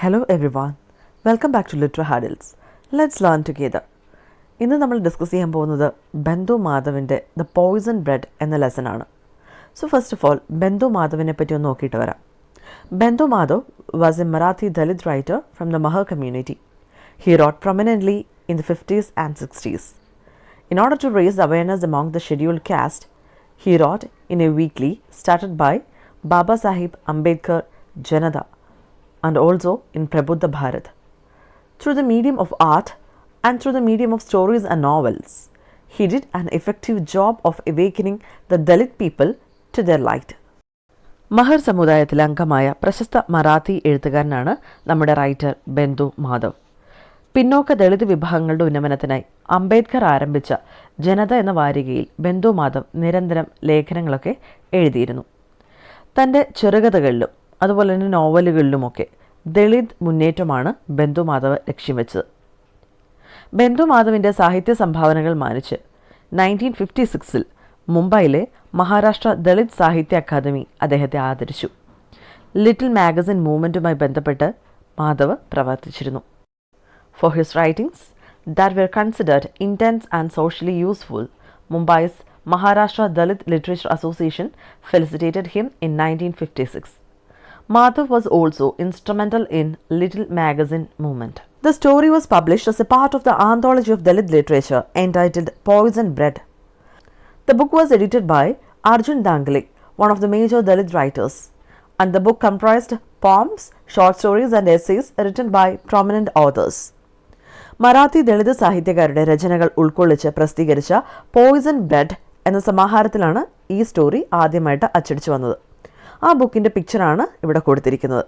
Hello everyone, welcome back to Literary Hurdles. Let's learn together. ഇന്ന് നമ്മൾ discuss ചെയ്യാൻ പോകുന്നത് ബന്ധു മാധവിൻ്റെ ദ പോയിസൺ ബ്രെഡ് എന്ന ലെസൺ ആണ്. സോ ഫസ്റ്റ് ഓഫ് ഓൾ ബന്ധു മാധവിനെ പറ്റി ഒന്ന് നോക്കിയിട്ട് വരാം. ബന്ധു Madhav was A Marathi Dalit writer from the Mahar community. He wrote prominently in the 50s and 60s. In order to raise awareness among the scheduled caste, he wrote in a weekly started by Baba Sahib Ambedkar Janata and also in Prabuddha Bharat. Through the medium of art and through the medium of stories and novels, he did an effective job of awakening the Dalit people to their light. മഹർ സമുദായത്തിലെ അംഗമായ പ്രശസ്ത മറാത്തി എഴുത്തുകാരനാണ് നമ്മുടെ writer ബന്ധു മാധവ്. പിന്നോക്ക ദളിത് വിഭാഗങ്ങളുടെ ഉന്നമനത്തിനായി അംബേദ്കർ ആരംഭിച്ച ജനത എന്ന വാരികയിൽ ബന്ധു മാധവ് നിരന്തരം ലേഖനങ്ങളൊക്കെ എഴുതിയിരുന്നു. തൻ്റെ ചെറുകഥകളിലും അതുപോലെ തന്നെ നോവലുകളിലുമൊക്കെ ദളിത് മുന്നേറ്റമാണ് ബന്ധു മാധവ് ലക്ഷ്യം വെച്ചത്. ബന്ധു മാധവിൻ്റെ സാഹിത്യ സംഭാവനകൾ മാനിച്ച് 1956 മുംബൈയിലെ മഹാരാഷ്ട്ര ദളിത് സാഹിത്യ അക്കാദമി അദ്ദേഹത്തെ ആദരിച്ചു. ലിറ്റിൽ മാഗസിൻ മൂവ്മെൻറ്റുമായി ബന്ധപ്പെട്ട് മാധവ് പ്രവർത്തിച്ചിരുന്നു. For his writings that were considered intense and socially useful, Mumbai's Maharashtra Dalit Literature Association felicitated him in 1956. Madhav was also instrumental in Little Magazine movement. The story was published as a part of the anthology of Dalit literature entitled Poison Bread. The book was edited by Arjun Dangle, one of the major Dalit writers, and the book comprised poems, short stories and essays written by prominent authors. Marathi Dalit സാഹിത്യകാരുടെ രചനകൾ ഉൾക്കൊള്ളിച്ച് പ്രസിദ്ധീകരിച്ച Poisson bread എന്ന സമാഹാരത്തിലാണ് ഈ story ആദ്യമായിട്ട് അച്ചടിച്ചു വന്നത്. ആ ബുക്കിൻ്റെ പിക്ചറാണ് ഇവിടെ കൊടുത്തിരിക്കുന്നത്.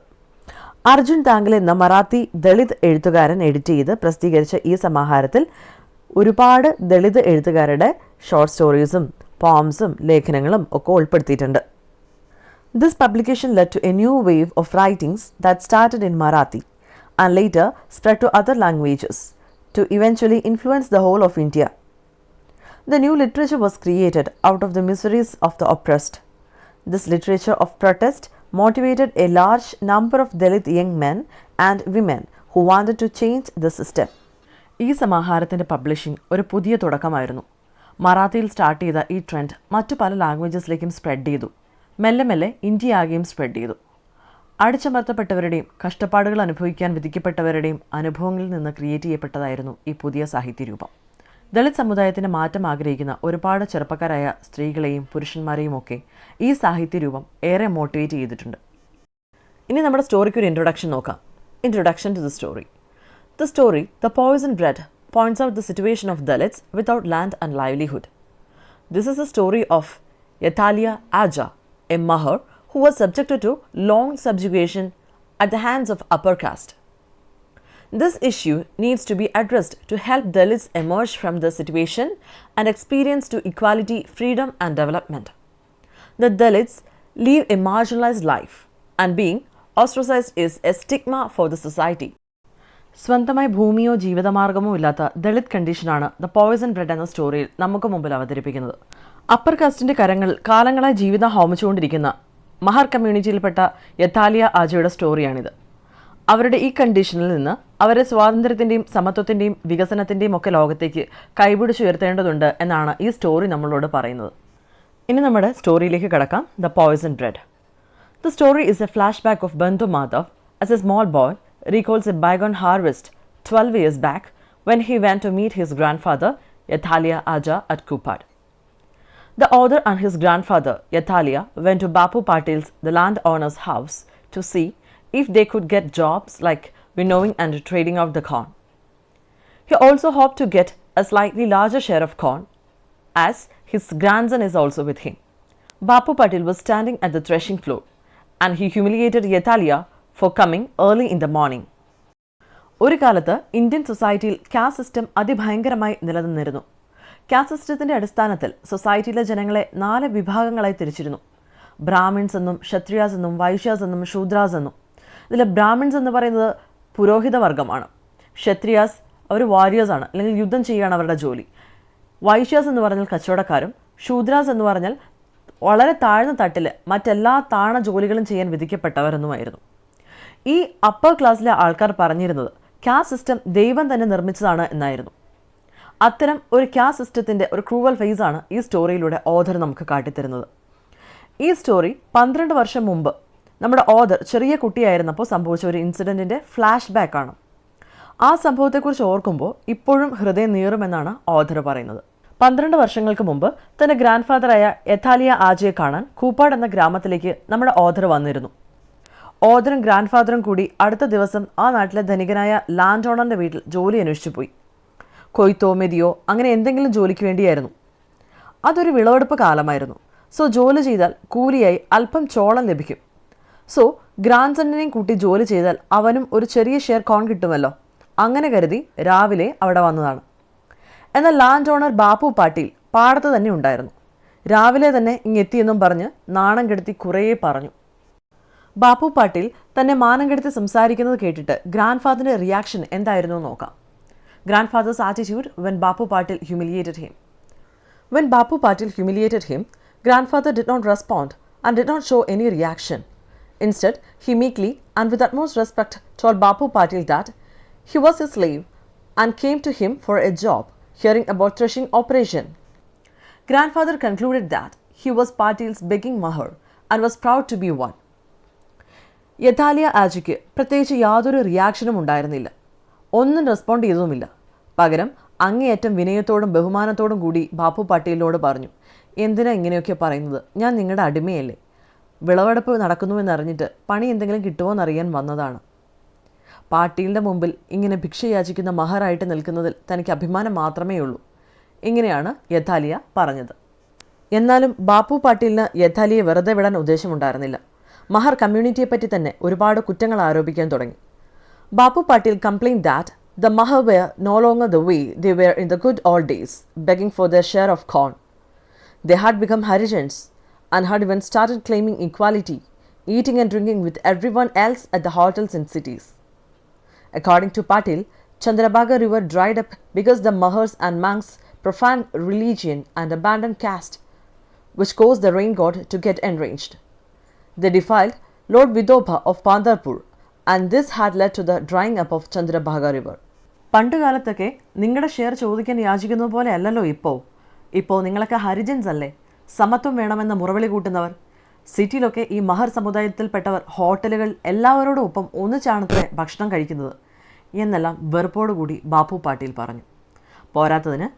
അർജുൻ താങ്കൾ എന്ന മറാത്തി ദളിത് എഴുത്തുകാരൻ എഡിറ്റ് ചെയ്ത് പ്രസിദ്ധീകരിച്ച ഈ സമാഹാരത്തിൽ ഒരുപാട് ദളിത് എഴുത്തുകാരുടെ ഷോർട്ട് സ്റ്റോറീസും പോംസും ലേഖനങ്ങളും ഒക്കെ ഉൾപ്പെടുത്തിയിട്ടുണ്ട്. This publication led to a new wave of writings that started in Marathi and later spread to other languages to eventually influence the whole of India. The new literature was created out of the miseries of the oppressed. This literature of protest motivated a large number of Dalit young men and women who wanted to change the system. ഈ സമാഹാരത്തിൻ്റെ publishing ഒരു പുതിയ തുടക്കമായിരുന്നു. മറാത്തിയിൽ start ചെയ്ത ഈ trend മറ്റു പല ലാംഗ്വേജസിലേക്കും spread ചെയ്തു. മെല്ലെ മെല്ലെ ഇന്ത്യ ആകെയും സ്പ്രെഡ് ചെയ്തു. അടിച്ചമർത്തപ്പെട്ടവരുടെയും കഷ്ടപ്പാടുകൾ അനുഭവിക്കാൻ വിധിക്കപ്പെട്ടവരുടെയും അനുഭവങ്ങളിൽ നിന്ന് ക്രിയേറ്റ് ചെയ്യപ്പെട്ടതായിരുന്നു ഈ പുതിയ സാഹിത്യരൂപം. ദളിത് സമുദായത്തിന് മാറ്റം ആഗ്രഹിക്കുന്ന ഒരുപാട് ചെറുപ്പക്കാരായ സ്ത്രീകളെയും പുരുഷന്മാരെയും ഒക്കെ ഈ സാഹിത്യരൂപം ഏറെ മോട്ടിവേറ്റ് ചെയ്തിട്ടുണ്ട്. ഇനി നമ്മുടെ സ്റ്റോറിക്ക് ഒരു ഇൻട്രൊഡക്ഷൻ നോക്കാം. Introduction to the story. The story, The Poison Bread, points out the situation of Dalits without land and livelihood. This is a story of Yathalia Aja, a Mahar who was subjected to long subjugation at the hands of upper caste. This issue needs to be addressed to help Dalits emerge from the situation and experience to equality, freedom and development. The Dalits live a marginalized life and being ostracized is a stigma for the society. സ്വന്തമായി ഭൂമിയോ ജീവിതമാർഗമോ ഇല്ലാത്ത ദളിത് കണ്ടീഷനാണ് the poison bread എന്ന സ്റ്റോറിയിൽ നമുക്ക് മുമ്പിൽ അവതരിപ്പിക്കുന്നത്. Upper കാസ്റ്റിൻ്റെ കരങ്ങൾ കാലങ്ങളായി ജീവിതം ഹോമിച്ചുകൊണ്ടിരിക്കുന്ന മഹർ കമ്മ്യൂണിറ്റിയിൽപ്പെട്ട യഥാലിയ ആജയുടെ സ്റ്റോറിയാണിത്. അവരുടെ ഈ കണ്ടീഷനിൽ നിന്ന് അവരെ സ്വാതന്ത്ര്യത്തിൻ്റെയും സമത്വത്തിൻ്റെയും വികസനത്തിൻ്റെയും ഒക്കെ ലോകത്തേക്ക് കൈപിടിച്ചുയർത്തേണ്ടതുണ്ട് എന്നാണ് ഈ സ്റ്റോറി നമ്മളോട് പറയുന്നത്. ഇനി നമ്മുടെ സ്റ്റോറിയിലേക്ക് കടക്കാം. The poison bread. The story is a flashback of Bandhu Madhav as a small boy recalls a bygone harvest 12 years back when he went to meet his grandfather Yathalia Aja at Kupad. The author and his grandfather Yathalia went to Bapu Patil's, the landowner's house, to see if they could get jobs like winnowing and trading out the corn. He also hoped to get a slightly larger share of corn as his grandson is also with him. Bapu Patil was standing at the threshing floor and he humiliated Yathalia for coming early in the morning. ഒരു കാലത്ത് Indian സൊസൈറ്റിയിൽ caste system അതിഭയങ്കരമായി നിലനിന്നിരുന്നു. Cast സിസ്റ്റത്തിൻ്റെ അടിസ്ഥാനത്തിൽ സൊസൈറ്റിയിലെ ജനങ്ങളെ 4 വിഭാഗങ്ങളായി തിരിച്ചിരുന്നു. Brahmins എന്നും ക്ഷത്രിയാസ് എന്നും വൈശ്യാസ് എന്നും ശൂദ്രാസ് എന്നും. ഇതിൽ ബ്രാഹ്മിൺസ് എന്ന് പറയുന്നത് പുരോഹിത വർഗമാണ്. ക്ഷത്രിയാസ് അവർ വാരിയേഴ്സാണ്, അല്ലെങ്കിൽ യുദ്ധം ചെയ്യുകയാണ് അവരുടെ ജോലി. വൈശ്യാസ് എന്ന് പറഞ്ഞാൽ കച്ചവടക്കാരും, ശൂദ്രാസ് എന്ന് പറഞ്ഞാൽ വളരെ താഴ്ന്ന തട്ടിൽ മറ്റെല്ലാ താഴ്ന്ന ജോലികളും ചെയ്യാൻ വിധിക്കപ്പെട്ടവരെന്നുമായിരുന്നു. ഈ അപ്പർ ക്ലാസ്സിലെ ആൾക്കാർ പറഞ്ഞിരുന്നത് കാസ്റ്റ് സിസ്റ്റം ദൈവം തന്നെ നിർമ്മിച്ചതാണ് എന്നായിരുന്നു. അത്തരം ഒരു കാസ്റ്റ് സിസ്റ്റത്തിൻ്റെ ഒരു ക്രൂവൽ ഫേസാണ് ഈ സ്റ്റോറിയിലൂടെ ഓഥർ നമുക്ക് കാട്ടിത്തരുന്നത്. ഈ സ്റ്റോറി 12 വർഷം മുമ്പ് നമ്മുടെ ഓഥർ ചെറിയ കുട്ടിയായിരുന്നപ്പോൾ സംഭവിച്ച ഒരു ഇൻസിഡൻറ്റിൻ്റെ ഫ്ലാഷ് ബാക്കാണ്. ആ സംഭവത്തെക്കുറിച്ച് ഓർക്കുമ്പോൾ ഇപ്പോഴും ഹൃദയം നീറുമെന്നാണ് ഓഥർ പറയുന്നത്. 12 വർഷങ്ങൾക്ക് മുമ്പ് തൻ്റെ ഗ്രാൻഡ് ഫാദറായ എഥാലിയ ആജയെ കാണാൻ കൂപ്പാട് എന്ന ഗ്രാമത്തിലേക്ക് നമ്മുടെ ഓഥർ വന്നിരുന്നു. ഓഥറും ഗ്രാൻഡ് ഫാദറും കൂടി അടുത്ത ദിവസം ആ നാട്ടിലെ ധനികനായ ലാൻഡ് ഓണറിൻ്റെ വീട്ടിൽ ജോലി അന്വേഷിച്ചു പോയി. കൊയ്ത്തോ മെതിയോ അങ്ങനെ എന്തെങ്കിലും ജോലിക്ക് വേണ്ടിയായിരുന്നു. അതൊരു വിളവെടുപ്പ് കാലമായിരുന്നു. സോ ജോലി ചെയ്താൽ കൂലിയായി അല്പം ചോളം ലഭിക്കും. സോ ഗ്രാൻഡ് സണ്ണിനെയും കൂട്ടി ജോലി ചെയ്താൽ അവനും ഒരു ചെറിയ ഷെയർ കോൺ കിട്ടുമല്ലോ. അങ്ങനെ കരുതി രാവിലെ അവിടെ വന്നതാണ്. എന്നാൽ ലാൻഡ് ഓണർ ബാപ്പു പാട്ടീൽ പാടത്ത് തന്നെ ഉണ്ടായിരുന്നു. രാവിലെ തന്നെ ഇങ്ങെത്തിയെന്നും പറഞ്ഞ് നാണം കെടുത്തി കുറേ പറഞ്ഞു. ബാപ്പു പാട്ടീൽ തന്നെ മാനം കെടുത്തി സംസാരിക്കുന്നത് കേട്ടിട്ട് ഗ്രാൻഡ് ഫാദറിൻ്റെ റിയാക്ഷൻ എന്തായിരുന്നു നോക്കാം. Grandfather's attitude when Bapu Patil humiliated him. When Bapu Patil humiliated him, grandfather did not respond and did not show any reaction. Instead, he meekly and with utmost respect told Bapu Patil that he was his slave and came to him for a job, hearing about threshing operation. Grandfather concluded that he was Patil's begging mahar and was proud to be one. യഥാലിയ ആജിക്ക് പ്രത്യേകിച്ച് യാതൊരു റിയാക്ഷനും ഉണ്ടായിരുന്നില്ല. ഒന്നും respond ചെയ്തതുമില്ല. പകരം അങ്ങേയറ്റം വിനയത്തോടും ബഹുമാനത്തോടും കൂടി ബാപ്പു പാട്ടീലിനോട് പറഞ്ഞു, എന്തിനാ ഇങ്ങനെയൊക്കെ പറയുന്നത്? ഞാൻ നിങ്ങളുടെ അടിമയല്ലേ. വിളവെടുപ്പ് നടക്കുന്നുവെന്നറിഞ്ഞിട്ട് പണി എന്തെങ്കിലും കിട്ടുമോ എന്നറിയാൻ വന്നതാണ്. പാട്ടീലിൻ്റെ മുമ്പിൽ ഇങ്ങനെ ഭിക്ഷ യാചിക്കുന്ന മഹറായിട്ട് നിൽക്കുന്നതിൽ തനിക്ക് അഭിമാനം മാത്രമേ ഉള്ളൂ. ഇങ്ങനെയാണ് യഥാലിയ പറഞ്ഞത്. എന്നാലും ബാപ്പു പാട്ടീലിന് യഥാലിയെ വെറുതെ വിടാൻ ഉദ്ദേശമുണ്ടായിരുന്നില്ല. മഹർ കമ്മ്യൂണിറ്റിയെപ്പറ്റി തന്നെ ഒരുപാട് കുറ്റങ്ങൾ ആരോപിക്കാൻ തുടങ്ങി. Bapu Patil complained that the Mahar were no longer the way they were in the good old days, begging for their share of corn. They had become Harijans and had even started claiming equality, eating and drinking with everyone else at the hotels in cities. According to Patil, Chandrabhaga River dried up because the Mahars and monks profaned religion and abandoned caste, which caused the rain god to get enraged. They defiled Lord Vidobha of Pandarpur, and this had led to the drying up of Chandrabhaga River. പണ്ട് കാലത്തൊക്കെ നിങ്ങളുടെ share ചോദിക്കാൻ യാചിക്കുന്നത് പോലെ അല്ലല്ലോ ഇപ്പോൾ നിങ്ങളൊക്കെ ഹരിജൻസ് അല്ലേ, സമത്വം വേണമെന്ന മുറവിളി കൂട്ടുന്നവർ. സിറ്റിയിലൊക്കെ ഈ മഹർ സമുദായത്തിൽപ്പെട്ടവർ ഹോട്ടലുകൾ എല്ലാവരോടും ഒപ്പം ഒന്നിച്ചാണത്രേ ഭക്ഷണം കഴിക്കുന്നത് എന്നെല്ലാം വെറുപ്പോടുകൂടി ബാപ്പു പാട്ടീൽ പറഞ്ഞു. പോരാത്തതിന്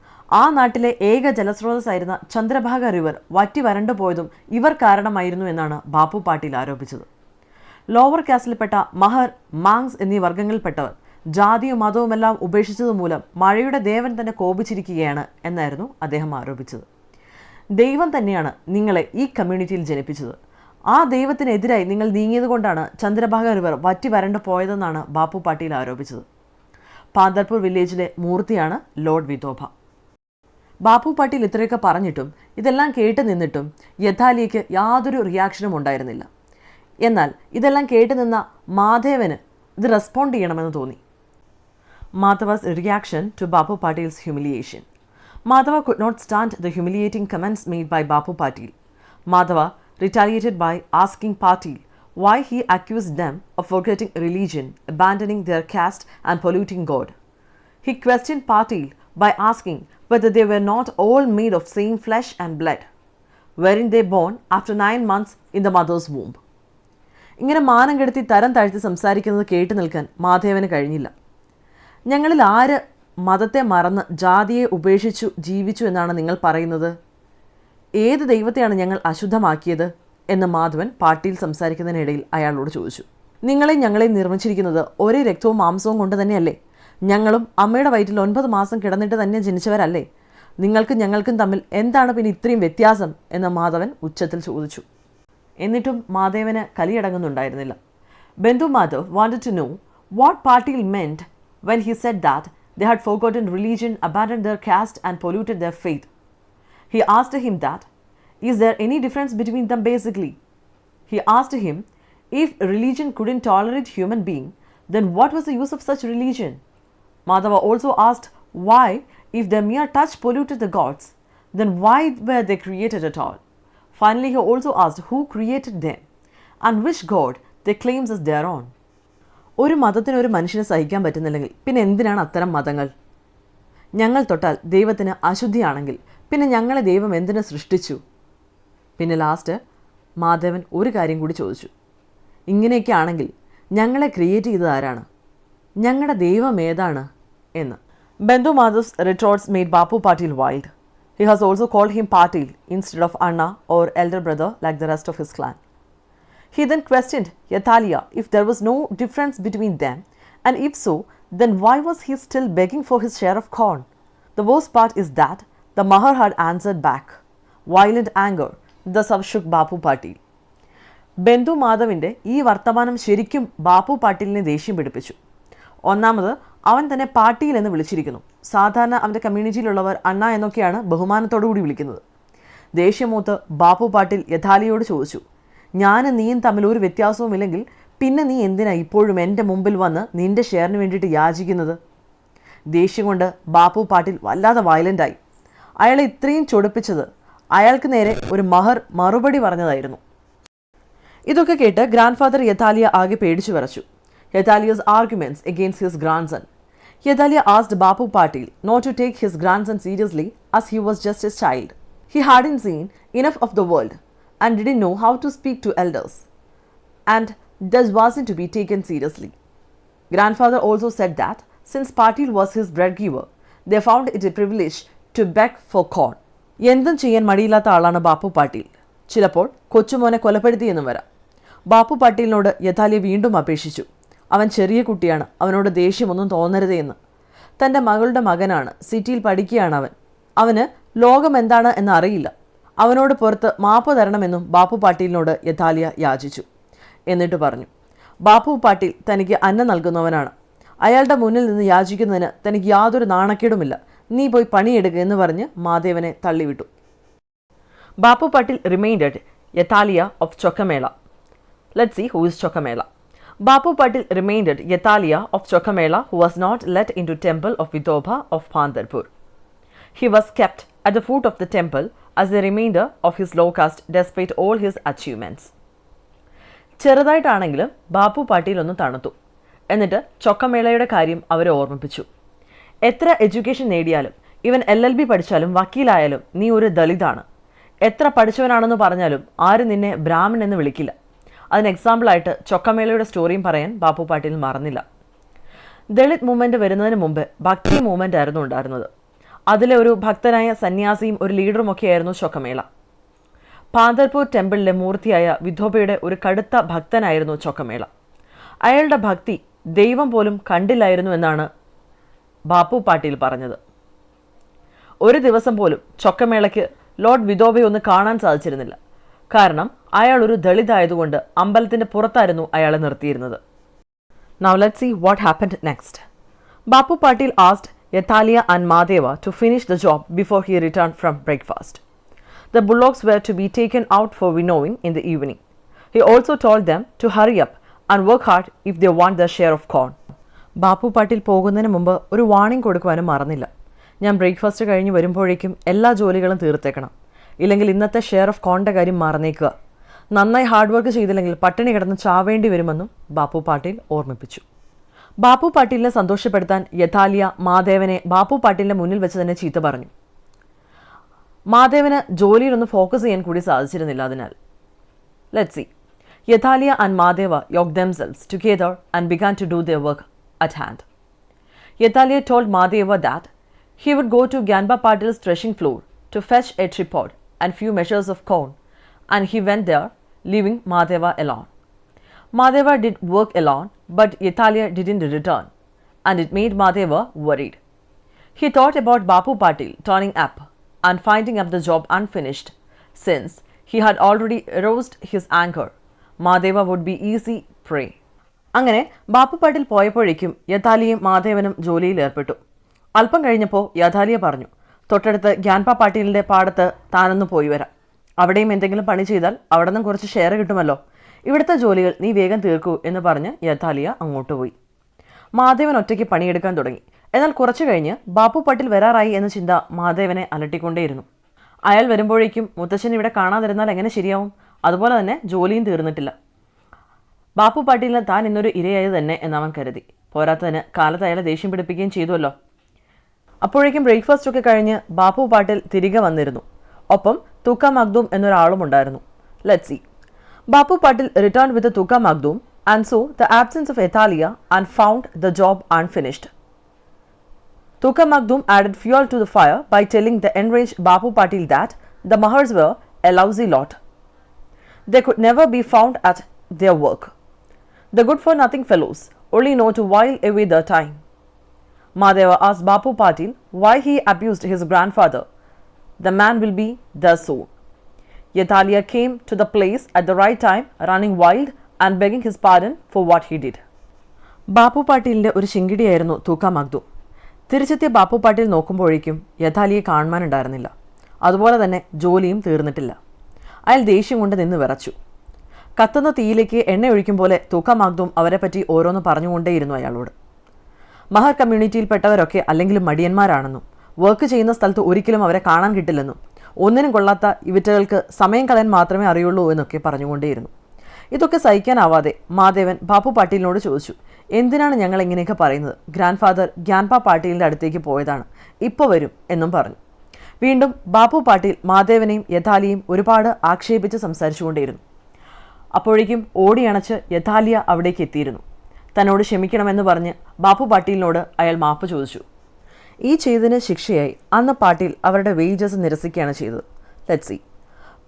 ആ നാട്ടിലെ ഏക ജലസ്രോതസ്സായിരുന്ന ചന്ദ്രഭാഗ റിവർ വറ്റി വരണ്ടു പോയതും ഇവർ കാരണമായിരുന്നു എന്നാണ് ബാപ്പു പാട്ടീൽ ആരോപിച്ചത്. ലോവർ കാസ്റ്റിൽപ്പെട്ട മഹർ, മാങ്സ് എന്നീ വർഗ്ഗങ്ങളിൽപ്പെട്ടവർ ജാതിയും മതവുമെല്ലാം ഉപേക്ഷിച്ചതുമൂലം മഴയുടെ ദേവൻ തന്നെ കോപിച്ചിരിക്കുകയാണ് എന്നായിരുന്നു അദ്ദേഹം ആരോപിച്ചത്. ദൈവം തന്നെയാണ് നിങ്ങളെ ഈ കമ്മ്യൂണിറ്റിയിൽ ജനിപ്പിച്ചത്. ആ ദൈവത്തിനെതിരായി നിങ്ങൾ നീങ്ങിയതുകൊണ്ടാണ് ചന്ദ്രഭാഗ റിവർ വറ്റി വരണ്ടു പോയതെന്നാണ് ബാപ്പു പാട്ടീൽ ആരോപിച്ചത്. പാന്തർപൂർ വില്ലേജിലെ മൂർത്തിയാണ് ലോർഡ് വിതോബ. ബാപ്പു പാട്ടീൽ ഇത്രയൊക്കെ പറഞ്ഞിട്ടും ഇതെല്ലാം കേട്ട് നിന്നിട്ടും യഥാലിയയ്ക്ക് യാതൊരു റിയാക്ഷനും ഉണ്ടായിരുന്നില്ല. എന്നാൽ ഇതെല്ലാം കേട്ട് നിന്ന മാധവന് ഇത് റെസ്പോണ്ട് ചെയ്യണമെന്ന് തോന്നി. Madhava's reaction to Bapu Patil's humiliation. Madhava could not stand the humiliating comments made by Bapu Patil. Madhava retaliated by asking Patil why he accused them of forgetting religion, abandoning their caste and polluting God. He questioned Patil by asking whether they were not all made of same flesh and blood. Weren't they born after 9 months in the mother's womb? ഇങ്ങനെ മാനം കെടുത്തി തരം താഴ്ത്തി സംസാരിക്കുന്നത് കേട്ടു നിൽക്കാൻ മാധവന് കഴിഞ്ഞില്ല. ഞങ്ങളിൽ ആര് മതത്തെ മറന്ന് ജാതിയെ ഉപേക്ഷിച്ചു ജീവിച്ചു എന്നാണ് നിങ്ങൾ പറയുന്നത്? ഏത് ദൈവത്തെയാണ് ഞങ്ങൾ അശുദ്ധമാക്കിയത് എന്ന് മാധവൻ പാട്ടീൽ സംസാരിക്കുന്നതിനിടയിൽ അയാളോട് ചോദിച്ചു. ഞങ്ങളെ നിർമ്മിച്ചിരിക്കുന്നത് ഒരേ രക്തവും മാംസവും കൊണ്ട് തന്നെയല്ലേ? ഞങ്ങളും അമ്മയുടെ വയറ്റിൽ 9 മാസം കിടന്നിട്ട് തന്നെ ജനിച്ചവരല്ലേ? ഞങ്ങൾക്കും തമ്മിൽ എന്താണ് പിന്നെ ഇത്രയും വ്യത്യാസം എന്ന് മാധവൻ ഉച്ചത്തിൽ ചോദിച്ചു. എന്നിട്ടും Madhavan കലിയടങ്ങുന്നുണ്ടായിരുന്നില്ല. Bendu Madhav wanted to know what Patil meant when he said that they had forgotten religion, abandoned their caste and polluted their faith. He asked him that, is there any difference between them basically? He asked him, if religion couldn't tolerate human being, then what was the use of such religion? Madhava also asked why, if their mere touch polluted the gods, then why were they created at all? Finally, he also asked who created them and which god they claims as their own. ഒരു മതത്തിന് ഒരു മനുഷ്യനെ സഹിക്കാൻ പറ്റുന്നില്ലെങ്കിൽ പിന്നെ എന്തിനാണ് അത്തരം മതങ്ങൾ? ഞങ്ങൾ തൊട്ടാൽ ദൈവത്തിന് അശുദ്ധിയാണെങ്കിൽ പിന്നെ ഞങ്ങളെ ദൈവം എന്തിനു സൃഷ്ടിച്ചു? പിന്നെ ലാസ്റ്റ് മാധവൻ ഒരു കാര്യം കൂടി ചോദിച്ചു, ഇങ്ങനെയൊക്കെ ആണെങ്കിൽ ഞങ്ങളെ ക്രിയേറ്റ് ചെയ്തത് ആരാണ്? ഞങ്ങളുടെ ദൈവം ഏതാണ് എന്ന്. Bendu Madhav's retorts made Bapu Patil wild. He has also called him Patil instead of Anna or elder brother like the rest of his clan. He then questioned Yathalia if there was no difference between them, and if so, then why was he still begging for his share of corn? The worst part is that the Mahar had answered back. Violent anger thus shook Bapu Patil. ബന്ധു മാധവിൻ്റെ ഈ വർത്തമാനം ശരിക്കും ബാപ്പു പാട്ടീലിനെ ദേഷ്യം പിടിപ്പിച്ചു. ഒന്നാമത്, അവൻ തന്നെ പാട്ടീൽ എന്ന് വിളിച്ചിരിക്കുന്നു. സാധാരണ അവൻ്റെ കമ്മ്യൂണിറ്റിയിലുള്ളവർ അണ്ണ എന്നൊക്കെയാണ് ബഹുമാനത്തോടു കൂടി വിളിക്കുന്നത്. ദേഷ്യമൂത്ത് ബാപ്പു പാട്ടീൽ യഥാലിയോട് ചോദിച്ചു, ഞാനും നീയും തമ്മിൽ ഒരു വ്യത്യാസവുമില്ലെങ്കിൽ പിന്നെ നീ എന്തിനാ ഇപ്പോഴും എൻ്റെ മുമ്പിൽ വന്ന് നിൻ്റെ ഷെയറിന് വേണ്ടിയിട്ട് യാചിക്കുന്നത്? ദേഷ്യം കൊണ്ട് ബാപ്പു പാട്ടീൽ വല്ലാതെ വയലൻ്റായി. അയാളെ ഇത്രയും ചൊടിപ്പിച്ചത് അയാൾക്ക് നേരെ ഒരു മഹർ മറുപടി പറഞ്ഞതായിരുന്നു. ഇതൊക്കെ കേട്ട് ഗ്രാൻഡ് ഫാദർ യഥാലിയ ആകെ പേടിച്ചു വിറച്ചു. Yathalia's arguments against his grandson. Yathalia asked Bapu Patil not to take his grandson seriously as he was just a child. He hadn't seen enough of the world and didn't know how to speak to elders, and thus wasn't to be taken seriously. Grandfather also said that since Patil was his bread giver, they found it a privilege to beg for corn. എന്തും ചെയ്യാൻ മടിയില്ലാത്ത ആളാണ് ബാപ്പു പാട്ടീൽ. ചിലപ്പോൾ കൊച്ചുമോനെ കൊലപ്പെടുത്തിയെന്നും വരാം. ബാപ്പു പാട്ടീലിനോട് യഥാലിയ വീണ്ടും അപേക്ഷിച്ചു. അവൻ ചെറിയ കുട്ടിയാണ്, അവനോട് ദേഷ്യമൊന്നും തോന്നരുതേ എന്ന്. തൻ്റെ മകളുടെ മകനാണ്, സിറ്റിയിൽ പഠിക്കുകയാണ് അവന് ലോകം എന്താണ് എന്നറിയില്ല. അവനോട് പുറത്ത് മാപ്പ് തരണമെന്നും ബാപ്പു പാട്ടീലിനോട് യഥാലിയ യാചിച്ചു. എന്നിട്ട് പറഞ്ഞു, ബാപ്പു പാട്ടീൽ തനിക്ക് അന്നം നൽകുന്നവനാണ്. അയാളുടെ മുന്നിൽ നിന്ന് യാചിക്കുന്നതിന് തനിക്ക് യാതൊരു നാണക്കേടുമില്ല. നീ പോയി പണിയെടുക്കുക എന്ന് പറഞ്ഞ് മാധവനെ തള്ളിവിട്ടു. Bapu Patil reminded Yetalya of Chokhamela. Let's see who is Chokhamela. Bapu Patil remained Yathalia of Chokamela, who was not let into temple of Vithoba of Pandharpur. He was kept at the foot of the temple as a remainder of his low caste despite all his achievements. ചെറുതായിട്ടാണെങ്കിലും ബാപ്പു പാട്ടീൽ ഒന്ന് തണുത്തു. എന്നിട്ട് ചൊക്കമേളയുടെ കാര്യം അവരെ ഓർമ്മിപ്പിച്ചു. എത്ര education നേടിയാലും, ഇവൻ LLB പഠിച്ചാലും വക്കീലായാലും നീ ഒരു ദളിതാണ്. എത്ര പഠിച്ചവനാണെന്ന് പറഞ്ഞാലും ആരും നിന്നെ ബ്രാഹ്മൺ എന്ന് വിളിക്കില്ല. അതിന് എക്സാമ്പിളായിട്ട് ചൊക്കമേളയുടെ സ്റ്റോറിയും പറയാൻ ബാപ്പു പാട്ടീൽ മറന്നില്ല. ദളിത് മൂവ്മെൻറ്റ് വരുന്നതിന് മുമ്പ് ഭക്തി മൂവ്മെൻ്റ് ആയിരുന്നു ഉണ്ടായിരുന്നത്. അതിലെ ഒരു ഭക്തനായ സന്യാസിയും ഒരു ലീഡറുമൊക്കെയായിരുന്നു ചൊക്കമേള. പാന്തർപൂർ ടെമ്പിളിലെ മൂർത്തിയായ വിധോബയുടെ ഒരു കടുത്ത ഭക്തനായിരുന്നു ചൊക്കമേള. അയാളുടെ ഭക്തി ദൈവം പോലും കണ്ടില്ലായിരുന്നു എന്നാണ് ബാപ്പു പാട്ടീൽ പറഞ്ഞത്. ഒരു ദിവസം പോലും ചൊക്കമേളയ്ക്ക് ലോർഡ് വിധോബയെ ഒന്ന് കാണാൻ സാധിച്ചിരുന്നില്ല. കാരണം അയാൾ ഒരു ദളിതായതുകൊണ്ട് അമ്പലത്തിൻ്റെ പുറത്തായിരുന്നു അയാളെ നിർത്തിയിരുന്നത്. Now let's see what happened next. Bapu Patil asked Yathalia and Madheva to finish the job before he returned from breakfast. The bullocks were to be taken out for winnowing in the evening. He also told them to hurry up and work hard if they want their share of corn. Bapu Patil പോകുന്നതിന് മുമ്പ് ഒരു warning കൊടുക്കുവാനും മറന്നില്ല. ഞാൻ breakfast കഴിഞ്ഞ് വരുമ്പോഴേക്കും എല്ലാ ജോലികളും തീർത്തേക്കണം, ഇല്ലെങ്കിൽ ഇന്നത്തെ ഷെയർ ഓഫ് കോണിൻ്റെ കാര്യം മറന്നേക്കുക. നന്നായി ഹാർഡ് വർക്ക് ചെയ്തില്ലെങ്കിൽ പട്ടിണി കിടന്ന് ചാവേണ്ടി വരുമെന്നും ബാപ്പു പാട്ടീൽ ഓർമ്മിപ്പിച്ചു. ബാപ്പു പാട്ടീലിനെ സന്തോഷപ്പെടുത്താൻ യഥാലിയ മാധവനെ ബാപ്പു പാട്ടീലിൻ്റെ മുന്നിൽ വെച്ച് തന്നെ ചീത്ത പറഞ്ഞു. മാധവന് ജോലിയിലൊന്ന് ഫോക്കസ് ചെയ്യാൻ കൂടി സാധിച്ചിരുന്നില്ല. അതിനാൽ let's see. Yetalya and Madhava yoked themselves together and began to do their work at hand. Yathalia told Madheva that he would go to Gyanba Patil's threshing floor to fetch a tripod and few measures of corn, and he went there, leaving Madheva alone. Madheva did work alone, but Yathalia didn't return, and it made Madheva worried. He thought about Bapu Patil turning up and finding up the job unfinished, since he had already aroused his anger. Madheva would be easy prey. അങ്ങനെ ബാപ്പു പാട്ടീൽ പോയപ്പോഴേക്കും യഥാലിയും മാധവനും ജോലിയിൽ ഏർപ്പെട്ടു. അല്പം കഴിഞ്ഞപ്പോൾ യഥാലിയ പറഞ്ഞു, തൊട്ടടുത്ത് ഗ്യാൻപ പാട്ടീലിൻ്റെ പാടത്ത് താനൊന്ന് പോയി വരാം. അവിടെയും എന്തെങ്കിലും പണി ചെയ്താൽ അവിടെ നിന്നും കുറച്ച് ഷെയർ കിട്ടുമല്ലോ. ഇവിടുത്തെ ജോലികൾ നീ വേഗം തീർക്കൂ എന്ന് പറഞ്ഞ് യഥാലിയ അങ്ങോട്ട് പോയി. മാധവൻ ഒറ്റയ്ക്ക് പണിയെടുക്കാൻ തുടങ്ങി. എന്നാൽ കുറച്ചു കഴിഞ്ഞ് ബാപ്പു പാട്ടീൽ വരാറായി എന്ന ചിന്ത മാധവനെ അലട്ടിക്കൊണ്ടേയിരുന്നു. അയാൾ വരുമ്പോഴേക്കും മുത്തച്ഛൻ ഇവിടെ കാണാതിരുന്നാൽ എങ്ങനെ ശരിയാവും? അതുപോലെ തന്നെ ജോലിയും തീർന്നിട്ടില്ല. ബാപ്പു പാട്ടീലിന് താൻ ഇന്നൊരു ഇരയായത് തന്നെ എന്നവൻ കരുതി. പോരാത്തതിന് കാലത്ത് അയാളെ ദേഷ്യം പിടിപ്പിക്കുകയും ചെയ്തുവല്ലോ. അപ്പോഴേക്കും ബ്രേക്ക്ഫാസ്റ്റ് ഒക്കെ കഴിഞ്ഞ് ബാപ്പു പാട്ടീൽ തിരികെ വന്നിരുന്നു. ഒപ്പം തുക്ക മഖ്ദൂം എന്നൊരാളും ഉണ്ടായിരുന്നു. Let's see. Bapu Patil return with Tuka Makhdoom and saw the absence of Yetalya and found the job unfinished. Tuka Makhdoom added fuel to the fire by telling the enraged Bapu Patil that the Mahars were a lousy lot. They could never be found at their work. The good-for-nothing fellows only know to while away their time. Mahadeva asked Bapu Patil why he abused his grandfather. The man will be their soul. Yethalia came to the place at the right time, running wild and begging his pardon for what he did. Bapu പാട്ടീലിൻ്റെ ഒരു ശിങ്കിടിയായിരുന്നു തൂക്ക മഖ്ദൂം. തിരിച്ചെത്തിയ ബാപ്പു പാട്ടീൽ നോക്കുമ്പോഴേക്കും യഥാലിയെ കാണുവാനുണ്ടായിരുന്നില്ല. അതുപോലെ തന്നെ ജോലിയും തീർന്നിട്ടില്ല. അയാൾ ദേഷ്യം കൊണ്ട് നിന്ന് വിറച്ചു. കത്തുന്ന തീയിലേക്ക് എണ്ണ ഒഴിക്കും പോലെ തൂക്ക മഖ്ദൂം അവരെപ്പറ്റി ഓരോന്ന് പറഞ്ഞുകൊണ്ടേയിരുന്നു അയാളോട്. മഹർ കമ്മ്യൂണിറ്റിയിൽപ്പെട്ടവരൊക്കെ അല്ലെങ്കിലും മടിയന്മാരാണെന്നും വർക്ക് ചെയ്യുന്ന സ്ഥലത്ത് ഒരിക്കലും അവരെ കാണാൻ കിട്ടില്ലെന്നും ഒന്നിനും കൊള്ളാത്ത ഇവറ്റകൾക്ക് സമയം കളയാൻ മാത്രമേ അറിയുള്ളൂ എന്നൊക്കെ പറഞ്ഞുകൊണ്ടേയിരുന്നു. ഇതൊക്കെ സഹിക്കാനാവാതെ മാധവൻ ബാപ്പു പാട്ടീലിനോട് ചോദിച്ചു, എന്തിനാണ് ഞങ്ങൾ ഇങ്ങനെയൊക്കെ പറയുന്നത്? ഗ്രാൻഡ് ഫാദർ ഗ്യാൻപ പാട്ടീലിൻ്റെ അടുത്തേക്ക് പോയതാണ്, ഇപ്പോൾ വരും എന്നും പറഞ്ഞു. വീണ്ടും ബാപ്പു പാട്ടീൽ മാധവനെയും യഥാലിയെയും ഒരുപാട് ആക്ഷേപിച്ച് സംസാരിച്ചുകൊണ്ടേയിരുന്നു. അപ്പോഴേക്കും ഓടിയണച്ച് യഥാലിയ അവിടേക്ക് എത്തിയിരുന്നു. തന്നോട് ക്ഷമിക്കണമെന്ന് പറഞ്ഞ് ബാപ്പു പാട്ടീലിനോട് അയാൾ മാപ്പ് ചോദിച്ചു. ഈ ചെയ്തതിന് ശിക്ഷയായി അന്ന് പാട്ടീൽ അവരുടെ വേജസ് നിരസിക്കുകയാണ് ചെയ്തത്. Let's see.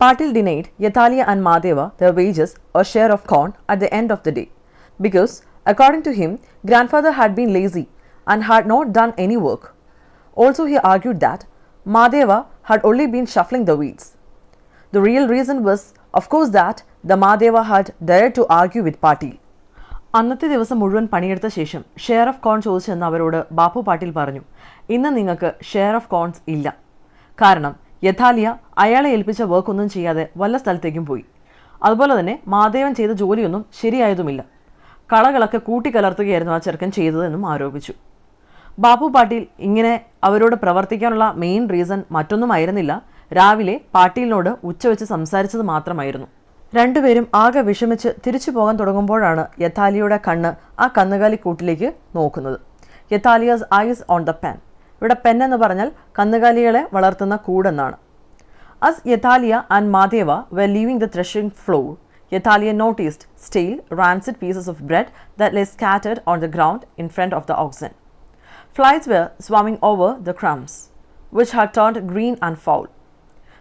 Patil denied Yethalia and Mahadeva their wages or share of corn at the end of the day because, according to him, grandfather had been lazy and had not done any work. Also, he argued that Mahadeva had only been shuffling the weeds. The real reason was, of course, that the Mahadeva had dared to argue with Patil. അന്നത്തെ ദിവസം മുഴുവൻ പണിയെടുത്ത ശേഷം share of കോൺ ചോദിച്ചെന്ന് അവരോട് ബാപ്പു പാട്ടീൽ പറഞ്ഞു, ഇന്ന് നിങ്ങൾക്ക് share of cones ഇല്ല. കാരണം യഥാലിയ അയാളെ ഏൽപ്പിച്ച വർക്കൊന്നും ചെയ്യാതെ വല്ല സ്ഥലത്തേക്കും പോയി. അതുപോലെ തന്നെ മാധവൻ ചെയ്ത ജോലിയൊന്നും ശരിയായതുമില്ല. കളകളൊക്കെ കൂട്ടിക്കലർത്തുകയായിരുന്നു ആ ചെറുക്കൻ ചെയ്തതെന്നും ആരോപിച്ചു. ബാപ്പു പാട്ടീൽ ഇങ്ങനെ അവരോട് പ്രവർത്തിക്കാനുള്ള മെയിൻ റീസൺ മറ്റൊന്നുമായിരുന്നില്ല, രാവിലെ പാട്ടീലിനോട് ഉച്ചവെച്ച് സംസാരിച്ചത് മാത്രമായിരുന്നു. രണ്ടുപേരും ആകെ വിഷമിച്ച് തിരിച്ചു പോകാൻ തുടങ്ങുമ്പോഴാണ് യഥാലിയുടെ കണ്ണ് ആ കന്നുകാലിക്കൂട്ടിലേക്ക് നോക്കുന്നത്. യഥാലിയാസ് ഐസ് ഓൺ ദ പെൻ. ഇവിടെ പെൻ എന്ന് പറഞ്ഞാൽ കന്നുകാലികളെ വളർത്തുന്ന കൂടെന്നാണ്. As Yethalia and Mahadeva were leaving the threshing floor, Yethalia noticed stale, rancid pieces of bread that lay scattered on the ground in front of the oxen. Flies were swarming over the crumbs, which had turned green and foul.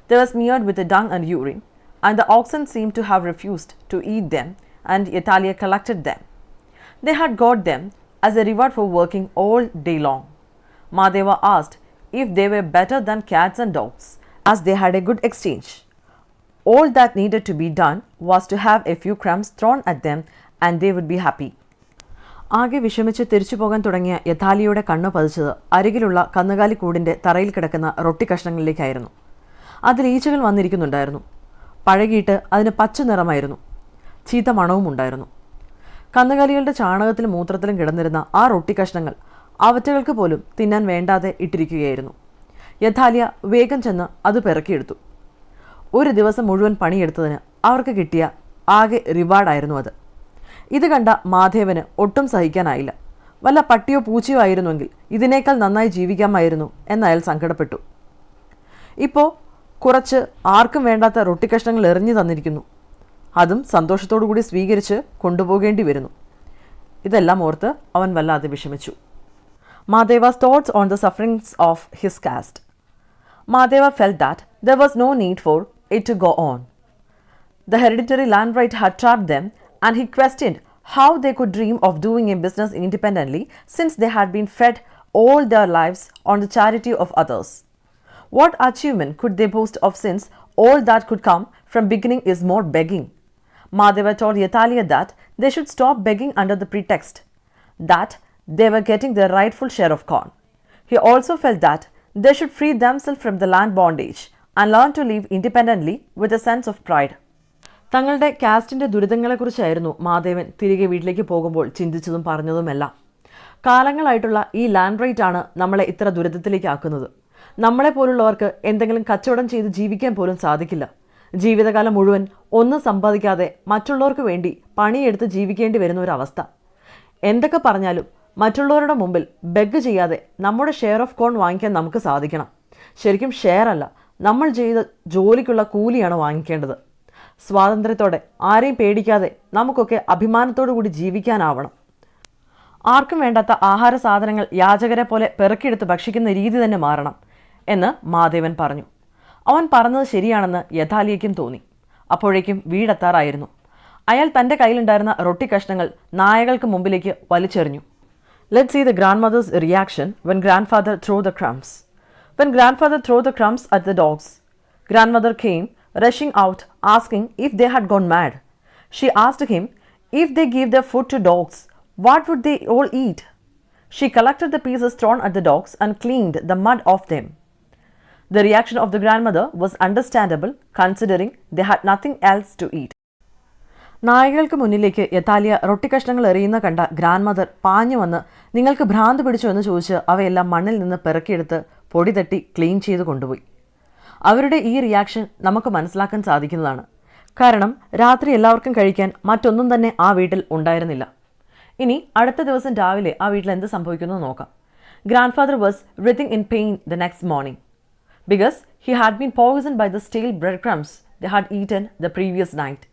They were smeared with the dung and urine, and the oxen seemed to have refused to eat them, and Yethalia collected them. They had got them as a reward for working all day long. Mahadeva asked if they were better than cats and dogs, as they had a good exchange. All that needed to be done was to have a few crumbs thrown at them and they would be happy. ആകെ വിഷമിച്ച് തിരിച്ചു പോകാൻ തുടങ്ങിയ യഥാലിയുടെ കണ്ണു പതിച്ചത് അരികിലുള്ള കന്നുകാലിക്കൂടിൻ്റെ തറയിൽ കിടക്കുന്ന റൊട്ടി കഷ്ണങ്ങളിലേക്കായിരുന്നു. അതിൽ ഈച്ചകൾ വന്നിരിക്കുന്നുണ്ടായിരുന്നു. പഴകിയിട്ട് അതിന് പച്ച നിറമായിരുന്നു. ചീത്ത മണവും ഉണ്ടായിരുന്നു. കന്നുകാലികളുടെ ചാണകത്തിലും മൂത്രത്തിലും കിടന്നിരുന്ന ആ റൊട്ടി കഷ്ണങ്ങൾ അവറ്റകൾക്ക് പോലും തിന്നാൻ വേണ്ടാതെ ഇട്ടിരിക്കുകയായിരുന്നു. യഥാലിയ വേഗം ചെന്ന് അത് പെറുക്കിയെടുത്തു. ഒരു ദിവസം മുഴുവൻ പണിയെടുത്തതിന് അവർക്ക് കിട്ടിയ ആകെ റിവാർഡായിരുന്നു അത്. ഇത് കണ്ട മാധവന് ഒട്ടും സഹിക്കാനായില്ല. വല്ല പട്ടിയോ പൂച്ചയോ ആയിരുന്നുവെങ്കിൽ ഇതിനേക്കാൾ നന്നായി ജീവിക്കാമായിരുന്നു എന്നയാൾ സങ്കടപ്പെട്ടു. ഇപ്പോൾ കുറച്ച് ആർക്കും വേണ്ടാത്ത റൊട്ടിക്കഷ്ണങ്ങൾ എറിഞ്ഞു തന്നിരിക്കുന്നു. അതും സന്തോഷത്തോടു കൂടി സ്വീകരിച്ച് കൊണ്ടുപോകേണ്ടി വരുന്നു. ഇതെല്ലാം ഓർത്ത് അവൻ വല്ലാതെ വിഷമിച്ചു. Mahadeva's thoughts on the sufferings of his caste. Mahadeva felt that there was no need for it to go on. The hereditary land right had trapped them, and he questioned how they could dream of doing a business independently since they had been fed all their lives on the charity of others. What achievement could they boast of since all that could come from beginning is more begging? Mahadeva told Yethalia that they should stop begging under the pretext that they were getting their rightful share of corn. He also felt that they should free themselves from the land bondage and learn to live independently with a sense of pride. തങ്ങളുടെ കാസ്റ്റിൻ്റെ ദുരിതങ്ങളെക്കുറിച്ചായിരുന്നു മാധവൻ തിരികെ വീട്ടിലേക്ക് പോകുമ്പോൾ ചിന്തിച്ചതും പറഞ്ഞതുമെല്ലാം. കാലങ്ങളായിട്ടുള്ള ഈ land right ആണ് നമ്മളെ ഇത്ര ദുരിതത്തിലേക്ക് ആക്കുന്നത്. നമ്മളെപ്പോലുള്ളവർക്ക് എന്തെങ്കിലും കച്ചവടം ചെയ്ത് ജീവിക്കാൻ പോലും സാധിക്കില്ല. ജീവിതകാലം മുഴുവൻ ഒന്നും സമ്പാദിക്കാതെ മറ്റുള്ളവർക്ക് വേണ്ടി പണിയെടുത്ത് ജീവിക്കേണ്ടി വരുന്ന ഒരവസ്ഥ. എന്തൊക്കെ പറഞ്ഞാലും മറ്റുള്ളവരുടെ മുമ്പിൽ ബെഗ് ചെയ്യാതെ നമ്മുടെ ഷെയർ ഓഫ് കോൺ വാങ്ങിക്കാൻ നമുക്ക് സാധിക്കണം. ശരിക്കും ഷെയർ അല്ല, നമ്മൾ ചെയ്ത ജോലിക്കുള്ള കൂലിയാണ് വാങ്ങിക്കേണ്ടത്. സ്വാതന്ത്ര്യത്തോടെ ആരെയും പേടിക്കാതെ നമുക്കൊക്കെ അഭിമാനത്തോടു കൂടി ജീവിക്കാനാവണം. ആർക്കും വേണ്ടാത്ത ആഹാര സാധനങ്ങൾ യാചകരെ പോലെ പെറുക്കിയെടുത്ത് ഭക്ഷിക്കുന്ന രീതി തന്നെ മാറണം എന്ന് മാധവൻ പറഞ്ഞു. അവൻ പറഞ്ഞത് ശരിയാണെന്ന് യഥാലിയയ്ക്കും തോന്നി. അപ്പോഴേക്കും വീടെത്താറായിരുന്നു. അയാൾ തൻ്റെ കയ്യിലുണ്ടായിരുന്ന റൊട്ടി കഷ്ണങ്ങൾ നായകൾക്ക് മുമ്പിലേക്ക് വലിച്ചെറിഞ്ഞു. Let's see the grandmother's reaction when grandfather threw the crumbs. When grandfather threw the crumbs at the dogs, grandmother came rushing out asking if they had gone mad. She asked him if they gave their food to dogs, what would they all eat? She collected the pieces thrown at the dogs and cleaned the mud off them. The reaction of the grandmother was understandable considering they had nothing else to eat. നായകൾക്ക് മുന്നിലേക്ക് യഥാലിയ റൊട്ടി കഷ്ണങ്ങൾ എറിയുന്ന കണ്ട grand mother പാഞ്ഞു വന്ന് നിങ്ങൾക്ക് ഭ്രാന്ത് പിടിച്ചു എന്ന് ചോദിച്ച് അവയെല്ലാം മണ്ണിൽ നിന്ന് പെറുക്കിയെടുത്ത് പൊടി തട്ടി ക്ലീൻ ചെയ്ത് കൊണ്ടുപോയി. അവരുടെ ഈ റിയാക്ഷൻ നമുക്ക് മനസ്സിലാക്കാൻ സാധിക്കുന്നതാണ്. കാരണം രാത്രി എല്ലാവർക്കും കഴിക്കാൻ മറ്റൊന്നും തന്നെ ആ വീട്ടിൽ ഉണ്ടായിരുന്നില്ല. ഇനി അടുത്ത ദിവസം രാവിലെ ആ വീട്ടിൽ എന്ത് സംഭവിക്കുന്നു നോക്കാം. Grand father was writhing in pain the next morning because he had been poisoned by the stale breadcrumbs they had eaten the previous night.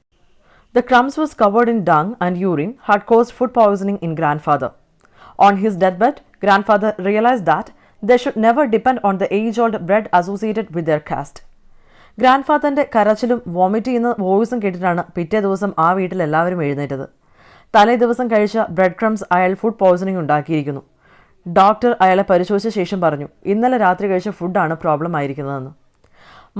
The crumbs was covered in dung and urine had caused food poisoning in grandfather. On his deathbed, grandfather realized that they should never depend on the age-old bread associated with their caste. ഗ്രാൻഡ്ഫാദറിൻ്റെ കരച്ചിലും vomit ചെയ്യുന്ന വോയിസും കേട്ടിട്ടാണ് പിറ്റേ ദിവസം ആ വീട്ടിൽ എല്ലാവരും എഴുന്നേറ്റത്. തലേ ദിവസം കഴിച്ച ബ്രെഡ് ക്രംസ് അയാൾ ഫുഡ് പോയ്സണിംഗ് ഉണ്ടാക്കിയിരിക്കുന്നു. ഡോക്ടർ അയാളെ പരിശോധിച്ച ശേഷം പറഞ്ഞു ഇന്നലെ രാത്രി കഴിച്ച ഫുഡാണ് പ്രോബ്ലം ആയിരിക്കുന്നതെന്ന്.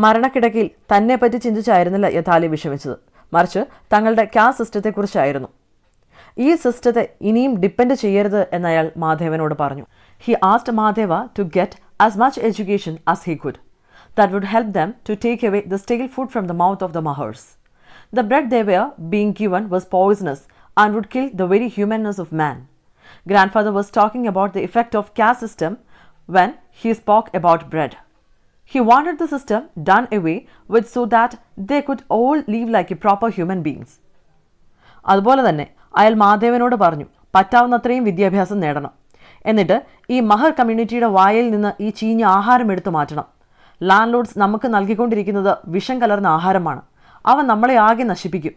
മരണക്കിടക്കയിൽ തന്നെപ്പറ്റി ചിന്തിച്ചായിരുന്നില്ല യഥാലി വിഷമിച്ചത്, മറിച്ച് തങ്ങളുടെ കാസ്റ്റ് സിസ്റ്റത്തെക്കുറിച്ചായിരുന്നു. ഈ സിസ്റ്റത്തെ ഇനിയും ഡിപ്പെൻഡ് ചെയ്യരുത് എന്നയാൾ മാധവനോട് പറഞ്ഞു. He asked Madhava to get as much education as he could. That would help them to take away the stale food from the mouth of the Mahars. The bread they were being given was poisonous and would kill the very humanness of man. Grandfather was talking about the effect of caste system when he spoke about bread. He wanted the system done away with so that they could all live like a proper human beings. അതുപോലെ തന്നെ അയാൾ മാധവനോട് പറഞ്ഞു പറ്റാവുന്നത്രയും വിദ്യാഭ്യാസം നേടണം, എന്നിട്ട് ഈ മഹർ കമ്മ്യൂണിറ്റിയുടെ വായിൽ നിന്ന് ഈ ചീഞ്ഞ ആഹാരം എടുത്തു മാറ്റണം. ലാൻഡ് ലോഡ്സ് നമുക്ക് നൽകിക്കൊണ്ടിരിക്കുന്നത് വിഷം കലർന്ന ആഹാരമാണ്, അവ നമ്മളെ ആകെ നശിപ്പിക്കും.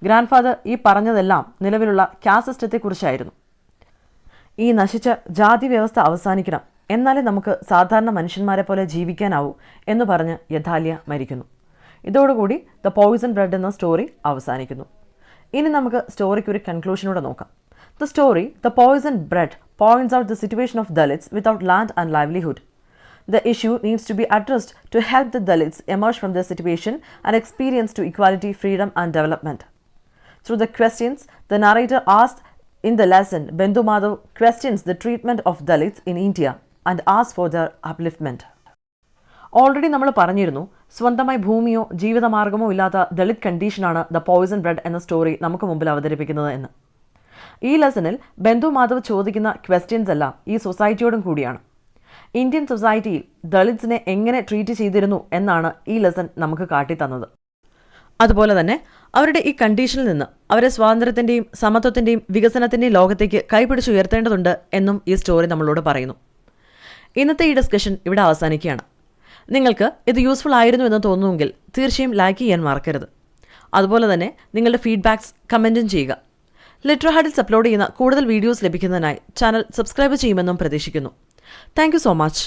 ഗ്രാൻഡ്ഫാദർ ഈ പറഞ്ഞതെല്ലാം നിലവിലുള്ള കാസ്റ്റ് സിസ്റ്റത്തെക്കുറിച്ചായിരുന്നു. ഈ നശിച്ച ജാതി വ്യവസ്ഥ അവസാനിക്കണം, എന്നാലേ നമുക്ക് സാധാരണ മനുഷ്യന്മാരെ പോലെ ജീവിക്കാനാവൂ എന്ന് പറഞ്ഞ് യഥാലിയ മരിക്കുന്നു. ഇതോടുകൂടി ദ പോയിസൺ ബ്രെഡ് എന്ന സ്റ്റോറി അവസാനിക്കുന്നു. ഇനി നമുക്ക് സ്റ്റോറിക്ക് ഒരു കൺക്ലൂഷനൂടെ നോക്കാം. The story the poison bread points out the situation of dalits without land and livelihood. The issue needs to be addressed to help the Dalits emerge from their situation and experience to equality, freedom and development. Through the questions, the narrator asked in the lesson, Bendu Madhav questions the treatment of Dalits in India and asks for their upliftment. Already നമ്മൾ പറഞ്ഞിരുന്നു, സ്വന്തമായി ഭൂമിയോ ജീവിതമാർഗമോ ഇല്ലാത്ത ദളിത് കണ്ടീഷനാണ് the poison bread എന്ന story നമുക്ക് മുമ്പിൽ അവതരിപ്പിക്കുന്നത് എന്ന്. ഈ ലെസണിൽ ബന്ധു മാധവ് ചോദിക്കുന്ന ക്വസ്റ്റ്യൻസ് എല്ലാം ഈ സൊസൈറ്റിയോടും കൂടിയാണ്. ഇന്ത്യൻ സൊസൈറ്റിയിൽ ദളിത്സിനെ എങ്ങനെ ട്രീറ്റ് ചെയ്തിരുന്നു എന്നാണ് ഈ ലെസൺ നമുക്ക് കാട്ടിത്തന്നത്. അതുപോലെ തന്നെ അവരുടെ ഈ കണ്ടീഷനിൽ നിന്ന് അവരെ സ്വാതന്ത്ര്യത്തിൻ്റെയും സമത്വത്തിൻ്റെയും വികസനത്തിൻ്റെയും ലോകത്തേക്ക് കൈപിടിച്ചുയർത്തേണ്ടതുണ്ട് എന്നും ഈ സ്റ്റോറി നമ്മളോട് പറയുന്നു. ഇന്നത്തെ ഈ ഡിസ്കഷൻ ഇവിടെ അവസാനിക്കുകയാണ്. നിങ്ങൾക്ക് ഇത് യൂസ്ഫുൾ ആയിരുന്നു എന്ന് തോന്നുമെങ്കിൽ തീർച്ചയായും ലൈക്ക് ചെയ്യാൻ മറക്കരുത്. അതുപോലെ തന്നെ നിങ്ങളുടെ ഫീഡ്ബാക്സ് കമൻറ്റും ചെയ്യുക. ലിറ്റർ ഹാഡിൽസ് അപ്ലോഡ് ചെയ്യുന്ന കൂടുതൽ വീഡിയോസ് ലഭിക്കുന്നതിനായി ചാനൽ സബ്സ്ക്രൈബ് ചെയ്യുമെന്നും പ്രതീക്ഷിക്കുന്നു. Thank you so much.